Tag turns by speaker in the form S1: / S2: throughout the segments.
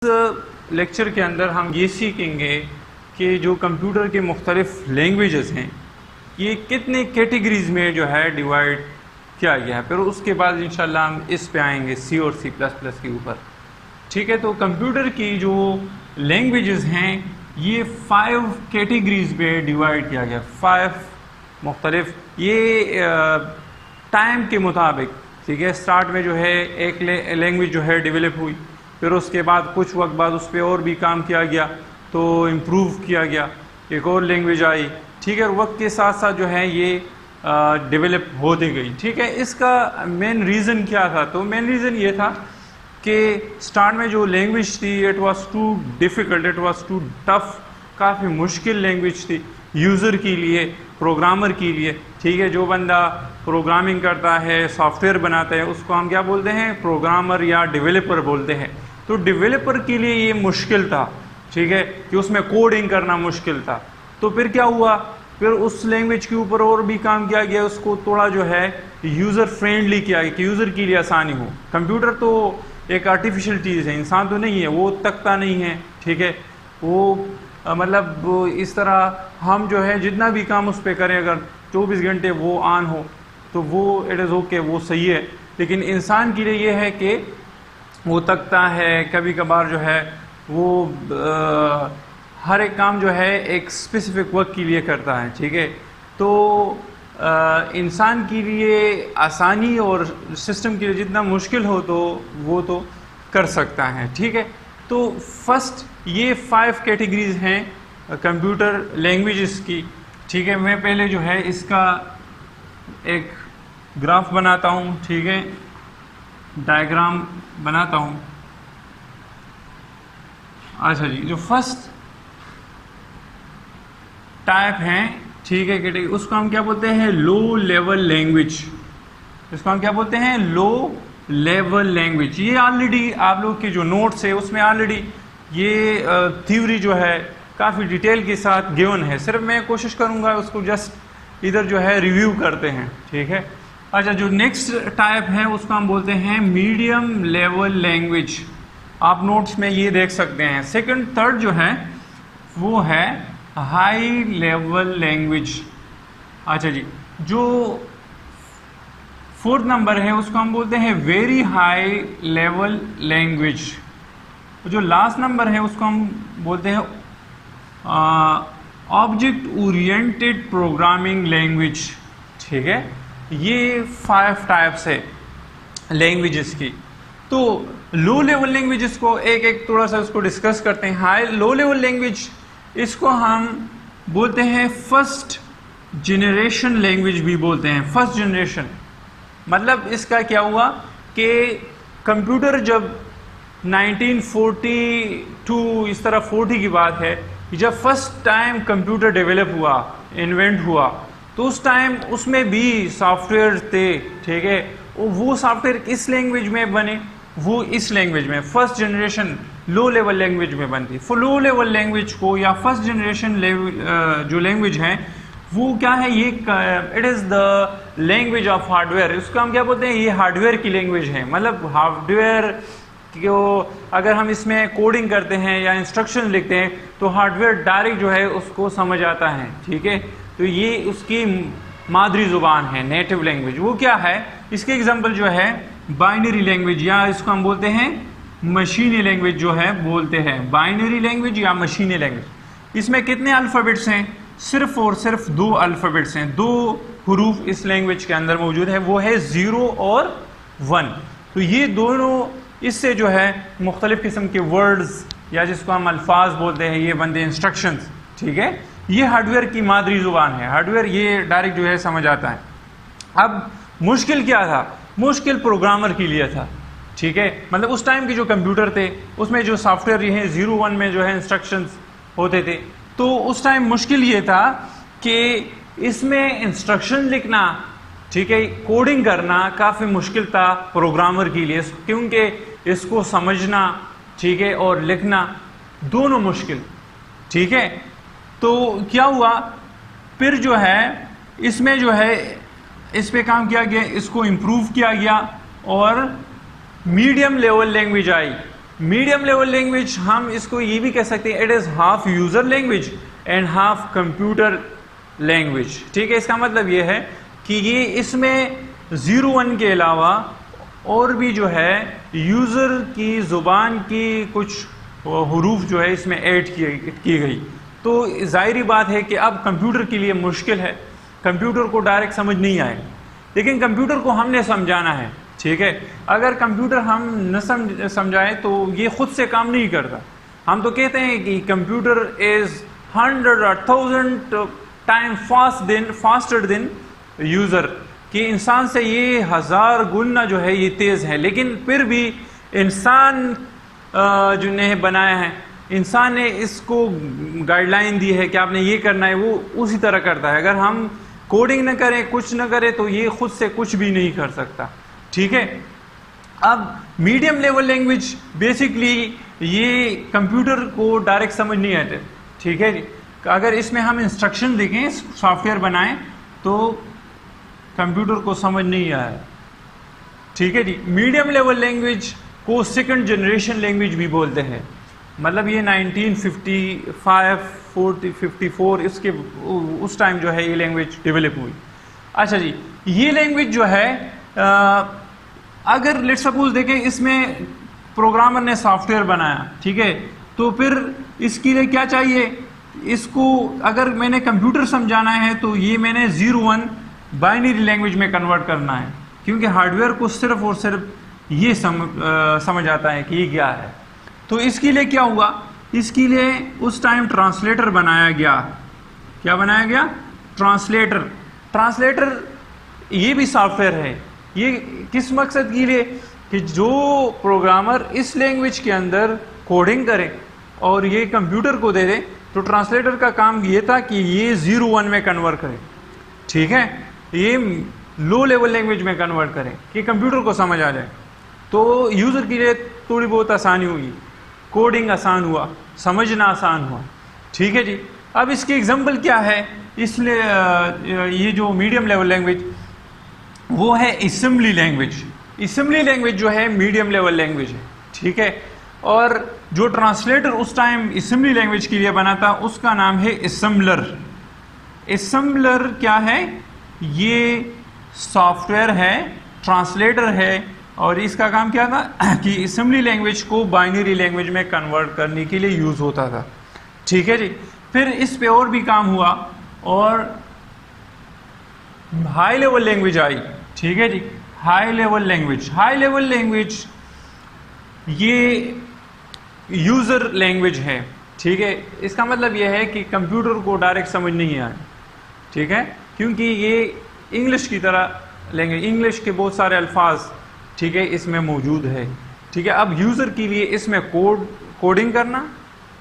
S1: Lecture के अंदर हम ये सीखेंगे कि जो कंप्यूटर के मुख्तलिफ लैंग्वेजेस हैं ये कितने कैटेगरीज में जो है डिवाइड किया गया है। फिर उसके बाद इंशाल्लाह हम इस पे आएंगे सी और सी प्लस प्लस के ऊपर। ठीक है, तो कंप्यूटर की जो लैंग्वेजेस हैं ये 5 कैटेगरीज में डिवाइड किया गया। 5 मुख्तलिफ ये टाइम के मुताबिक, ठीक है, स्टार्ट में जो है एक लैंग्वेज जो है डेवलप हुई, फिर उसके बाद कुछ वक्त बाद उस पर और भी काम किया गया तो इम्प्रूव किया गया, एक और लैंग्वेज आई। ठीक है, वक्त के साथ साथ जो है ये डेवलप होती गई। ठीक है, इसका मेन रीज़न क्या था? तो मेन रीज़न ये था कि स्टार्ट में जो लैंग्वेज थी it was too difficult, it was too tough, काफ़ी मुश्किल लैंग्वेज थी यूज़र के लिए, प्रोग्रामर के लिए। ठीक है, जो बंदा प्रोग्रामिंग करता है, सॉफ्टवेयर बनाता है, उसको हम क्या बोलते हैं? प्रोग्रामर या डेवलपर बोलते हैं। तो डेवलपर के लिए ये मुश्किल था, ठीक है, कि उसमें कोडिंग करना मुश्किल था। तो फिर क्या हुआ? फिर उस लैंग्वेज के ऊपर और भी काम किया गया, उसको थोड़ा जो है यूज़र फ्रेंडली किया गया कि यूज़र के लिए आसानी हो। कंप्यूटर तो एक आर्टिफिशियल चीज़ है, इंसान तो नहीं है, वो तकता नहीं है। ठीक है, वो मतलब इस तरह हम जो है जितना भी काम उस पर करें, अगर 24 घंटे वो ऑन हो तो वो इट इज़ ओके, वो सही है। लेकिन इंसान के लिए ये है कि वो तकता है, कभी कभार जो है वो हर एक काम जो है एक स्पेसिफिक वक्त के लिए करता है। ठीक है, तो इंसान के लिए आसानी और सिस्टम के लिए जितना मुश्किल हो तो वो तो कर सकता है। ठीक है, तो फर्स्ट ये 5 कैटेगरीज हैं कंप्यूटर लैंग्वेजेस की। ठीक है, मैं पहले जो है इसका एक ग्राफ बनाता हूँ, ठीक है, डायग्राम बनाता हूँ। अच्छा जी, जो फर्स्ट टाइप है, ठीक है, कैटेगरी, उसको हम क्या बोलते हैं? Low level language. इसको हम क्या बोलते हैं? Low level language. ये ऑलरेडी आप लोग के जो नोट्स है उसमें ऑलरेडी ये थ्योरी जो है काफ़ी डिटेल के साथ गिवन है, सिर्फ मैं कोशिश करूँगा उसको जस्ट इधर जो है रिव्यू करते हैं। ठीक है, अच्छा, जो नेक्स्ट टाइप है उसको हम बोलते हैं मीडियम लेवल लैंग्वेज। आप नोट्स में ये देख सकते हैं। सेकंड थर्ड जो है वो है हाई लेवल लैंग्वेज। अच्छा जी, जो फोर्थ नंबर है उसको हम बोलते हैं वेरी हाई लेवल लैंग्वेज। जो लास्ट नंबर है उसको हम बोलते हैं ऑब्जेक्ट ओरिएंटेड प्रोग्रामिंग लैंग्वेज। ठीक है, ये 5 टाइप्स है लैंग्वेजेस की। तो लो लेवल लैंग्वेजेस को एक एक थोड़ा सा उसको डिस्कस करते हैं। हाई लो लेवल लैंग्वेज इसको हम बोलते हैं फर्स्ट जनरेशन लैंग्वेज भी बोलते हैं। फर्स्ट जनरेशन मतलब इसका क्या हुआ कि कंप्यूटर जब 1942 इस तरह 40 की बात है, जब फर्स्ट टाइम कंप्यूटर डेवलप हुआ, इन्वेंट हुआ, तो उस टाइम उसमें भी सॉफ्टवेयर थे। ठीक है, वो सॉफ्टवेयर इस लैंग्वेज में बने, वो इस लैंग्वेज में first generation low level language में बनती। लो लेवल लैंग्वेज को या फर्स्ट जनरेशन जो लैंग्वेज है वो क्या है? ये it is the language of hardware. इसको हम क्या बोलते हैं? ये हार्डवेयर की लैंग्वेज है। मतलब हार्डवेयर को अगर हम इसमें कोडिंग करते हैं या इंस्ट्रक्शन लिखते हैं तो हार्डवेयर डायरेक्ट जो है उसको समझ आता है। ठीक है, तो ये उसकी मादरी ज़ुबान है, नेटिव लैंग्वेज। वो क्या है? इसके एग्जांपल जो है बाइनरी लैंग्वेज, या इसको हम बोलते हैं मशीनी लैंग्वेज जो है बोलते हैं, बाइनरी लैंग्वेज या मशीनी लैंग्वेज। इसमें कितने अल्फ़ाबेट्स हैं? सिर्फ और सिर्फ 2 अल्फ़ाबेट्स हैं, 2 हरूफ इस लैंग्वेज के अंदर मौजूद है, वो है 0 और 1। तो ये दोनों इससे जो है मुख्तलिफ किस्म के वर्ड्स या जिसको हम अल्फाज बोलते हैं ये बनते हैं इंस्ट्रक्शंस। ठीक है, ये हार्डवेयर की मादरी ज़ुबान है, हार्डवेयर ये डायरेक्ट जो है समझ आता है। अब मुश्किल क्या था? मुश्किल प्रोग्रामर के लिए था। ठीक है, मतलब उस टाइम के जो कंप्यूटर थे उसमें जो सॉफ्टवेयर ये हैं 0-1 में जो है इंस्ट्रक्शंस होते थे, तो उस टाइम मुश्किल ये था कि इसमें इंस्ट्रक्शन लिखना, ठीक है, कोडिंग करना काफ़ी मुश्किल था प्रोग्रामर के लिए, क्योंकि इसको समझना, ठीक है, और लिखना दोनों मुश्किल। ठीक है, तो क्या हुआ फिर जो है इसमें जो है इस पे काम किया गया, इसको इम्प्रूव किया गया और medium level language I. Medium level language हम इसको ये भी कह सकते हैं, it is half user language and half computer language. ठीक है, इसका मतलब ये है कि ये इसमें 0-1 के अलावा और भी जो है यूज़र की ज़ुबान की कुछ हरूफ जो है इसमें ऐड की गई। तो ज़ाहिरी बात है कि अब कंप्यूटर के लिए मुश्किल है, कंप्यूटर को डायरेक्ट समझ नहीं आएगा, लेकिन कंप्यूटर को हमने समझाना है। ठीक है, अगर कंप्यूटर हम न समझाएं तो ये खुद से काम नहीं करता। हम तो कहते हैं कि computer is 100 or 1000 time faster than user, कि इंसान से ये 1000 गुना जो है ये तेज़ है, लेकिन फिर भी इंसान जो ने बनाया है, इंसान ने इसको गाइडलाइन दी है कि आपने ये करना है, वो उसी तरह करता है। अगर हम कोडिंग न करें, कुछ न करें, तो ये खुद से कुछ भी नहीं कर सकता। ठीक है, अब मीडियम लेवल लैंग्वेज बेसिकली ये कंप्यूटर को डायरेक्ट समझ नहीं आते। ठीक है जी, अगर इसमें हम इंस्ट्रक्शन देखें, सॉफ्टवेयर बनाएं, तो कंप्यूटर को समझ नहीं आया। ठीक है जी, मीडियम लेवल लैंग्वेज को सेकंड जनरेशन लैंग्वेज भी बोलते हैं। मतलब ये 1955, 54 इसके उस टाइम जो है ये लैंग्वेज डेवलप हुई। अच्छा जी, ये लैंग्वेज जो है अगर लेट्स सपोज देखें इसमें प्रोग्रामर ने सॉफ्टवेयर बनाया, ठीक है, तो फिर इसके लिए क्या चाहिए, इसको अगर मैंने कंप्यूटर समझाना है तो ये मैंने 0-1 बाइनरी लैंग्वेज में कन्वर्ट करना है, क्योंकि हार्डवेयर को सिर्फ और सिर्फ ये समझ आता है कि ये क्या है। तो इसके लिए क्या हुआ, इसके लिए उस टाइम ट्रांसलेटर बनाया गया। क्या बनाया गया? ट्रांसलेटर। ट्रांसलेटर ये भी सॉफ्टवेयर है। ये किस मकसद के लिए, कि जो प्रोग्रामर इस लैंग्वेज के अंदर कोडिंग करे और ये कंप्यूटर को दे दे, तो ट्रांसलेटर का काम ये था कि ये 0-1 में कन्वर्ट करे। ठीक है, ये लो लेवल लैंग्वेज में कन्वर्ट करें कि कंप्यूटर को समझ आ जाए। तो यूज़र के लिए थोड़ी बहुत आसानी हुई, कोडिंग आसान हुआ, समझना आसान हुआ। ठीक है जी, अब इसकी एग्जांपल क्या है, इसलिए ये जो मीडियम लेवल लैंग्वेज वो है असेंबली लैंग्वेज। असेंबली लैंग्वेज जो है मीडियम लेवल लैंग्वेज है। ठीक है, और जो ट्रांसलेटर उस टाइम असेंबली लैंग्वेज के लिए बना था उसका नाम है असेंबलर। असेंबलर क्या है? ये सॉफ्टवेयर है, ट्रांसलेटर है, और इसका काम क्या था कि असेंबली लैंग्वेज को बाइनरी लैंग्वेज में कन्वर्ट करने के लिए यूज़ होता था। ठीक है जी, फिर इस पे और भी काम हुआ और हाई लेवल लैंग्वेज आई। ठीक है जी, high level language. High level language ये यूज़र लैंग्वेज है। ठीक है, इसका मतलब यह है कि कंप्यूटर को डायरेक्ट समझ नहीं आए। ठीक है, क्योंकि ये इंग्लिश की तरह लैंग्वेज, इंग्लिश के बहुत सारे अल्फाज, ठीक है, इसमें मौजूद है। ठीक है, अब यूज़र के लिए इसमें कोडिंग करना,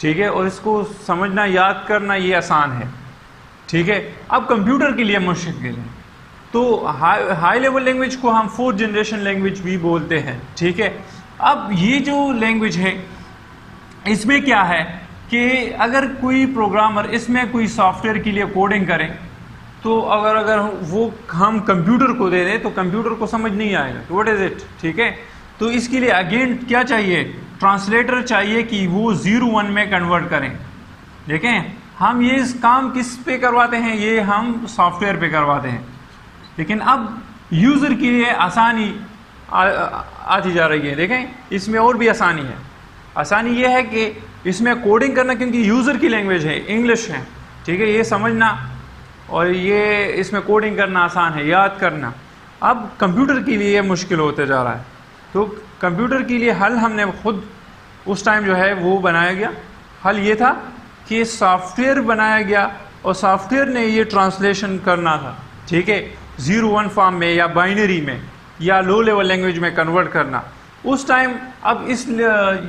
S1: ठीक है, और इसको समझना, याद करना ये आसान है। ठीक है, अब कंप्यूटर के लिए मुश्किल है। तो हाई लेवल लैंग्वेज को हम 4th जनरेशन लैंग्वेज भी बोलते हैं। ठीक है, अब ये जो लैंग्वेज है इसमें क्या है कि अगर कोई प्रोग्रामर इसमें कोई सॉफ्टवेयर के लिए कोडिंग करें, तो अगर वो हम कंप्यूटर को दे दें तो कंप्यूटर को समझ नहीं आएगा कि व्हाट इज़ इट। ठीक है, तो इसके लिए अगेन क्या चाहिए? ट्रांसलेटर चाहिए कि वो 0-1 में कन्वर्ट करें। देखें, हम ये काम किस पे करवाते हैं? ये हम सॉफ्टवेयर पे करवाते हैं। लेकिन अब यूज़र के लिए आसानी आती जा रही है। देखें, इसमें और भी आसानी है। आसानी ये है कि इसमें कोडिंग करना, क्योंकि यूज़र की लैंग्वेज है, इंग्लिश है। ठीक है, ये समझना और ये इसमें कोडिंग करना आसान है, याद करना। अब कंप्यूटर के लिए मुश्किल होते जा रहा है। तो कंप्यूटर के लिए हल हमने खुद उस टाइम जो है वो बनाया गया। हल ये था कि सॉफ्टवेयर बनाया गया और सॉफ्टवेयर ने ये ट्रांसलेशन करना था। ठीक है, 0-1 फॉर्म में या बाइनरी में या लो लेवल लैंग्वेज में कन्वर्ट करना उस टाइम। अब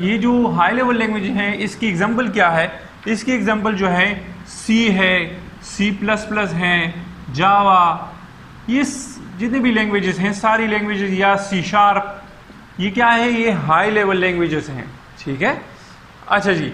S1: ये जो हाई लेवल लैंग्वेज है इसकी एग्जांपल क्या है? इसकी एग्जांपल जो है सी है, C++ हैं, जावा, ये जितने भी लैंग्वेजेस हैं सारी लैंग्वेजेस, या C#, ये क्या है? ये हाई लेवल लैंग्वेजेस हैं। ठीक है, अच्छा जी,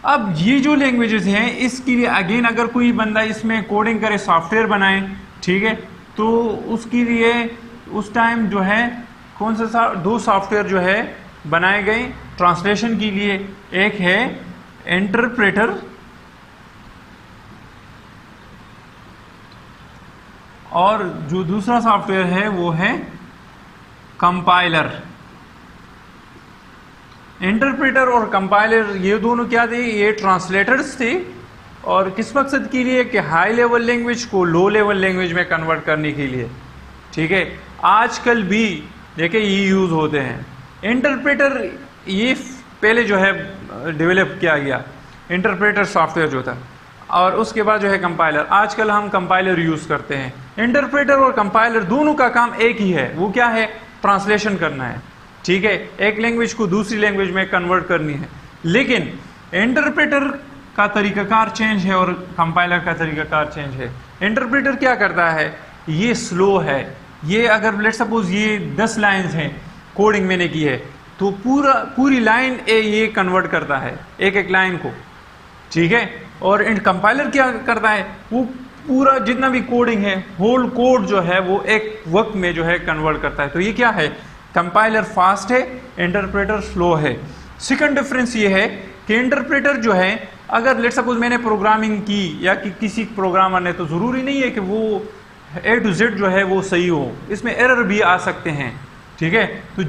S1: अब ये जो लैंग्वेजेस हैं इसके लिए अगेन अगर कोई बंदा इसमें कोडिंग करे, सॉफ्टवेयर बनाए, ठीक है, तो उसके लिए उस टाइम जो है कौन सा 2 सॉफ्टवेयर जो है बनाए गए ट्रांसलेशन के लिए। एक है इंटरप्रेटर और जो दूसरा सॉफ्टवेयर है वो है कंपाइलर। इंटरप्रेटर और कंपाइलर ये दोनों क्या थे, ये ट्रांसलेटर्स थे और किस मकसद के लिए कि हाई लेवल लैंग्वेज को लो लेवल लैंग्वेज में कन्वर्ट करने के लिए। ठीक है, आजकल भी देखिए ये यूज होते हैं। इंटरप्रेटर ये पहले जो है डेवलप किया गया, इंटरप्रेटर सॉफ्टवेयर जो था, और उसके बाद जो है कंपाइलर। आजकल हम कंपाइलर यूज करते हैं। इंटरप्रेटर और कंपाइलर दोनों का काम एक ही है, वो क्या है, ट्रांसलेशन करना है। ठीक है, एक लैंग्वेज को दूसरी लैंग्वेज में कन्वर्ट करनी है। लेकिन इंटरप्रेटर का तरीकाकार चेंज है और कंपाइलर का तरीकाकार चेंज है। इंटरप्रेटर क्या करता है, ये स्लो है। ये अगर लेट्स सपोज ये 10 लाइंस हैं कोडिंग मैंने की है, तो पूरी लाइन ये कन्वर्ट करता है एक एक लाइन को। ठीक है, और कंपाइलर क्या करता है, वो पूरा जितना भी कोडिंग है, होल कोड जो है वो एक वक्त में जो है कन्वर्ट करता है। तो ये क्या है, कंपाइलर फास्ट है, इंटरप्रेटर स्लो है। सेकंड डिफरेंस ये है कि इंटरप्रेटर जो है, अगर लेट्स सपोज मैंने प्रोग्रामिंग की या कि किसी प्रोग्रामर ने, तो जरूरी नहीं है कि वो A to Z जो है वो सही हो, इसमें एरर भी आ सकते हैं। ठीक है, तो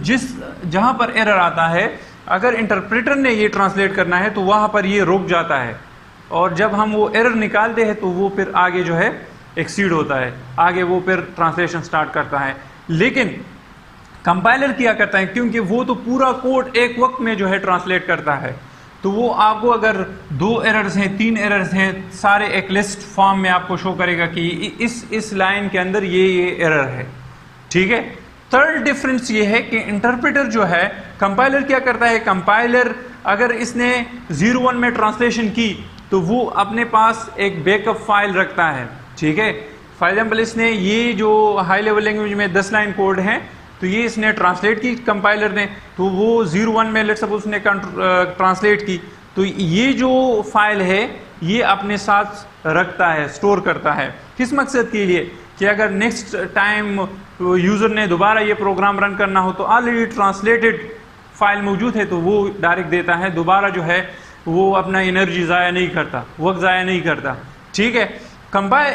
S1: जहां पर एरर आता है, अगर इंटरप्रेटर ने ये ट्रांसलेट करना है तो वहां पर ये रुक जाता है, और जब हम वो एरर निकालते हैं तो वो फिर आगे जो है एक्सीड होता है, आगे वो फिर ट्रांसलेशन स्टार्ट करता है। लेकिन कंपाइलर क्या करता है, क्योंकि वो तो पूरा कोड एक वक्त में जो है ट्रांसलेट करता है, तो वो आपको अगर 2 एरर्स हैं, 3 एरर्स हैं, सारे एक लिस्ट फॉर्म में आपको शो करेगा कि इस लाइन के अंदर ये एरर है। ठीक है, थर्ड डिफरेंस ये है कि इंटरप्रेटर जो है, कंपाइलर क्या करता है, कंपाइलर अगर इसने 01 में ट्रांसलेशन की तो वो अपने पास एक बैकअप फाइल रखता है। ठीक है, फॉर एग्जाम्पल इसने ये जो हाई लेवल लैंग्वेज में 10 लाइन कोड है, तो ये इसने ट्रांसलेट की कंपाइलर ने, तो वो 01 में लेट्स सपोज उसने ट्रांसलेट की, तो ये जो फाइल है ये अपने साथ रखता है, स्टोर करता है। किस मकसद के लिए, कि अगर नेक्स्ट टाइम यूजर ने दोबारा ये प्रोग्राम रन करना हो तो ऑलरेडी ट्रांसलेटेड फाइल मौजूद है, तो वो डायरेक्ट देता है, दोबारा जो है वो अपना एनर्जी ज़ाया नहीं करता, वक्त ज़ाया नहीं करता। ठीक है,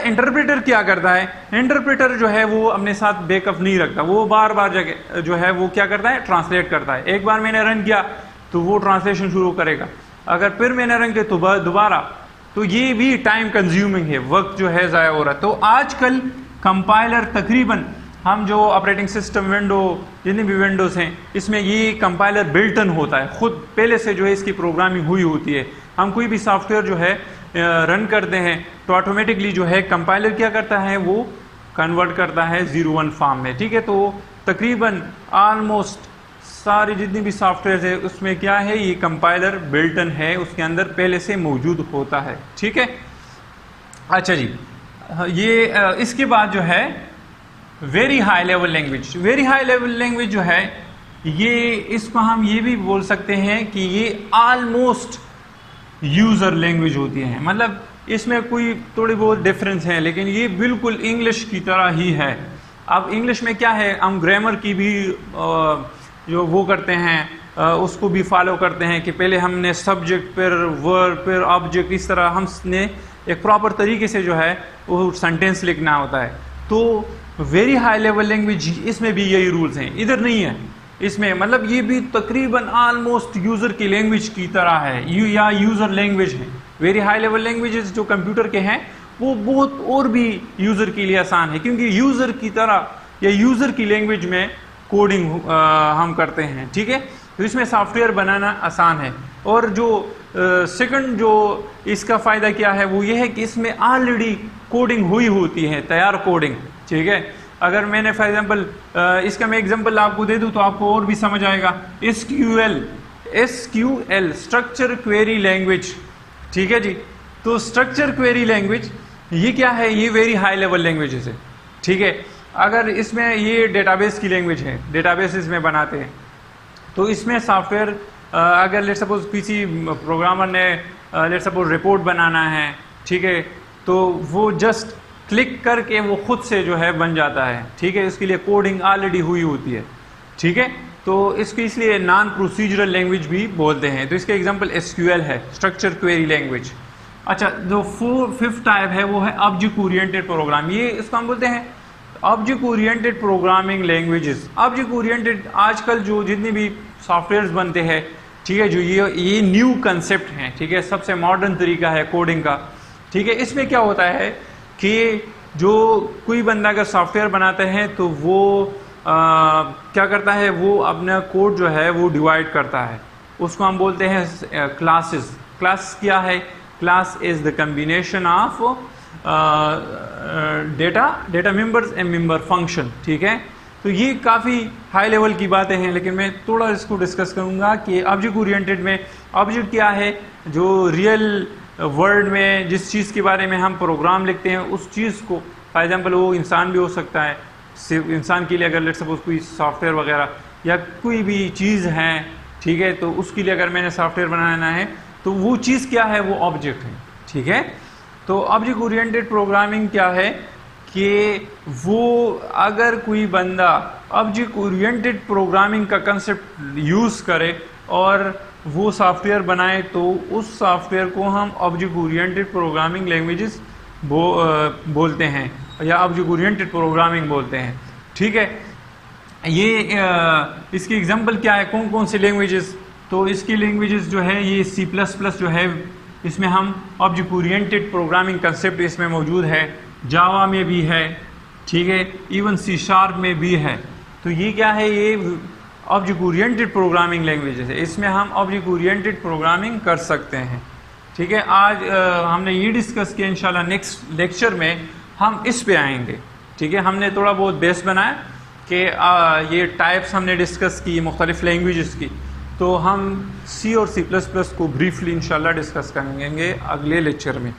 S1: इंटरप्रेटर क्या करता है, इंटरप्रेटर जो है वो अपने साथ बैकअप नहीं रखता, वो बार बार जगह जो है वो क्या करता है, ट्रांसलेट करता है। एक बार मैंने रन किया तो वो ट्रांसलेशन शुरू करेगा, अगर फिर मैंने रन किया तो दोबारा, तो ये भी टाइम कंज्यूमिंग है, वक्त जो है ज़ाया हो रहा है। तो आजकल कंपाइलर तकरीबन हम जो ऑपरेटिंग सिस्टम विंडो, जितनी भी विंडोज़ हैं, इसमें ये कंपाइलर बिल्ट इन होता है, खुद पहले से जो है इसकी प्रोग्रामिंग हुई होती है। हम कोई भी सॉफ्टवेयर जो है रन करते हैं तो ऑटोमेटिकली जो है कंपाइलर क्या करता है, वो कन्वर्ट करता है 01 फॉर्म में। ठीक है, तो तकरीबन ऑलमोस्ट सारी जितनी भी सॉफ्टवेयर है उसमें क्या है, ये कंपाइलर बिल्ट इन है, उसके अंदर पहले से मौजूद होता है। ठीक है, अच्छा जी, ये इसके बाद जो है very high level language. Very high level language जो है, ये इसको हम ये भी बोल सकते हैं कि ये ऑलमोस्ट यूजर लैंग्वेज होती है, मतलब इसमें कोई थोड़ी बहुत डिफरेंस है, लेकिन ये बिल्कुल इंग्लिश की तरह ही है। अब इंग्लिश में क्या है, हम ग्रामर की भी जो वो करते हैं उसको भी फॉलो करते हैं कि पहले हमने सब्जेक्ट पर वर्ब पर ऑब्जेक्ट, इस तरह हमने एक प्रॉपर तरीके से जो है वो सेंटेंस लिखना होता है। तो वेरी हाई लेवल लैंग्वेज इसमें भी यही रूल्स हैं, इधर नहीं है इसमें, मतलब ये भी तकरीबन ऑलमोस्ट यूजर की लैंग्वेज की तरह है, या यूजर लैंग्वेज है। वेरी हाई लेवल लैंग्वेजेस जो कंप्यूटर के हैं वो बहुत और भी यूजर के लिए आसान है, क्योंकि यूजर की तरह या यूजर की लैंग्वेज में कोडिंग हम करते हैं। ठीक है, तो इसमें सॉफ्टवेयर बनाना आसान है। और जो सेकंड जो इसका फ़ायदा क्या है, वो ये है कि इसमें ऑलरेडी कोडिंग हुई होती है, तैयार कोडिंग। ठीक है, अगर मैंने फॉर एग्जांपल इसका मैं एग्जांपल आपको दे दूं तो आपको और भी समझ आएगा। SQL structure query language. ठीक है जी, तो स्ट्रक्चर क्वेरी लैंग्वेज ये क्या है, ये वेरी हाई लेवल लैंग्वेजेस है। ठीक है, अगर इसमें ये डेटाबेस की लैंग्वेज है, डेटाबेस इसमें बनाते हैं, तो इसमें सॉफ्टवेयर अगर लेट सपोज किसी प्रोग्रामर ने लेट सपोज रिपोर्ट बनाना है, ठीक है, तो वो जस्ट क्लिक करके वो खुद से जो है बन जाता है। ठीक है, इसके लिए कोडिंग ऑलरेडी हुई होती है। ठीक है, तो इसको इसलिए नॉन प्रोसीजरल लैंग्वेज भी बोलते हैं। तो इसका एग्जांपल एसक्यूएल है, स्ट्रक्चर क्वेरी लैंग्वेज। अच्छा, जो फिफ्थ टाइप है वो है ऑब्जेक्ट ओरिएंटेड प्रोग्राम। ये इसको हम बोलते हैं object oriented programming languages. Object oriented आजकल जो जितने भी सॉफ्टवेयर्स बनते हैं, ठीक है, जो ये न्यू कंसेप्ट हैं, ठीक है, सबसे मॉडर्न तरीका है कोडिंग का, ठीक है। इसमें क्या होता है कि जो कोई बंदा अगर सॉफ्टवेयर बनाता है तो वो क्या करता है, वो अपना कोड जो है वो डिवाइड करता है, उसको हम बोलते हैं क्लासेस। क्लास क्या है? Class is the combination of data members and member function, ठीक है। तो ये काफ़ी हाई लेवल की बातें हैं, लेकिन मैं थोड़ा इसको डिस्कस करूँगा कि ऑब्जेक्ट ओरिएंटेड में ऑब्जेक्ट क्या है, जो रियल वर्ल्ड में जिस चीज़ के बारे में हम प्रोग्राम लिखते हैं उस चीज़ को, फॉर एग्जांपल वो इंसान भी हो सकता है, सिर्फ इंसान के लिए अगर लेट सपोज कोई सॉफ्टवेयर वगैरह या कोई भी चीज़ है, ठीक है, तो उसके लिए अगर मैंने सॉफ्टवेयर बनाना है तो वो चीज़ क्या है, वो ऑब्जेक्ट है, ठीक है। तो ऑब्जेक्ट ओरिएंटेड प्रोग्रामिंग क्या है कि वो अगर कोई बंदा ऑब्जेक्ट ओरिएंटेड प्रोग्रामिंग का कंसेप्ट यूज़ करे और वो सॉफ्टवेयर बनाए तो उस सॉफ्टवेयर को हम ऑब्जेक्ट ओरिएंटेड प्रोग्रामिंग लैंग्वेजेस बोलते हैं या ऑब्जेक्ट ओरिएंटेड प्रोग्रामिंग बोलते हैं, ठीक है। ये इसकी एग्जांपल क्या है, कौन कौन से लैंग्वेजेस? तो इसकी लैंग्वेजेस जो है ये C++ जो है, इसमें हम ऑब्जेक्ट ओरिएंटेड प्रोग्रामिंग कंसेप्ट इसमें मौजूद है, जावा में भी है, ठीक है, इवन C# में भी है। तो ये क्या है, ये ऑब्जेक्ट ओरिएंटेड प्रोग्रामिंग लैंग्वेजेस है, इसमें हम ऑब्जेक्ट ओरिएंटेड प्रोग्रामिंग कर सकते हैं, ठीक है। आज हमने ये डिस्कस किया, इंशाल्लाह नेक्स्ट लेक्चर में हम इस पे आएंगे, ठीक है। हमने थोड़ा बहुत बेस बनाया कि ये टाइप्स हमने डिस्कस की मुख्तलिफ लैंग्वेजेस की, तो हम C और C++ को ब्रीफली इंशाल्लाह डिस्कस करेंगे अगले लेक्चर में।